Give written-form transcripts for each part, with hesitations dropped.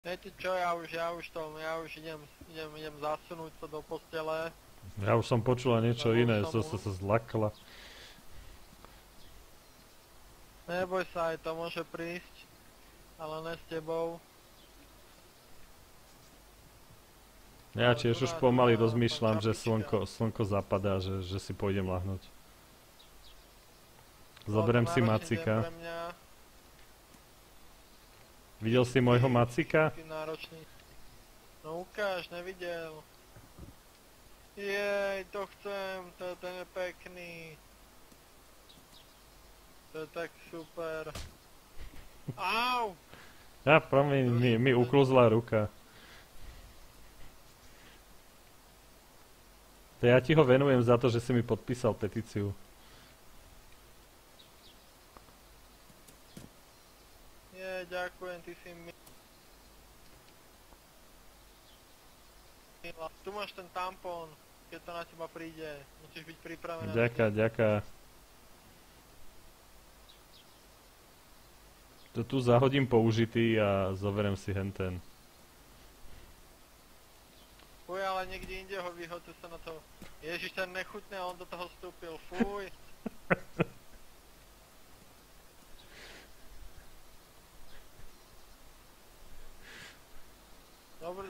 Viete čo, ja už idem zasunúť sa do postele. Ja už som počula niečo Lebo iné, som sa zlakla. Neboj sa, aj to môže prísť, ale ne s tebou. Ja Ale tiež už tu pomaly na rozmýšľam, že čapička. slnko zapadá, že si pôjdem lahnúť. Bol to Zoberiem si náročný deň macika. pre mňa. Videl si môjho macika? Taký náročný. No ukáž, nevidel. Jej, to chcem, ten je pekný. To je tak super. Au! Ja, promiň, mi ukluzla ruka. To ja ti ho venujem za to, že si mi podpísal petíciu. Je, ďakujem, ty si milá. Tu máš ten tampón, keď to na teba príde. Musíš byť pripravený. Ďaká. To tu zahodím použitý a zoberiem si henten. Fuj, ale niekde inde ho vyhodte sa na to. Ježiš, ten nechutný a on do toho vstúpil. Fuj.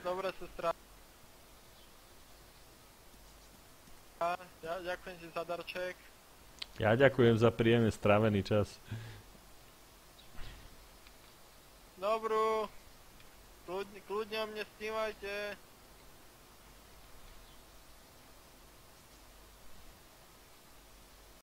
Dobre, sestra. Ďakujem ti za darček. Ja ďakujem za príjemne strávený čas. Dobrú. Kľudne o mne snívajte.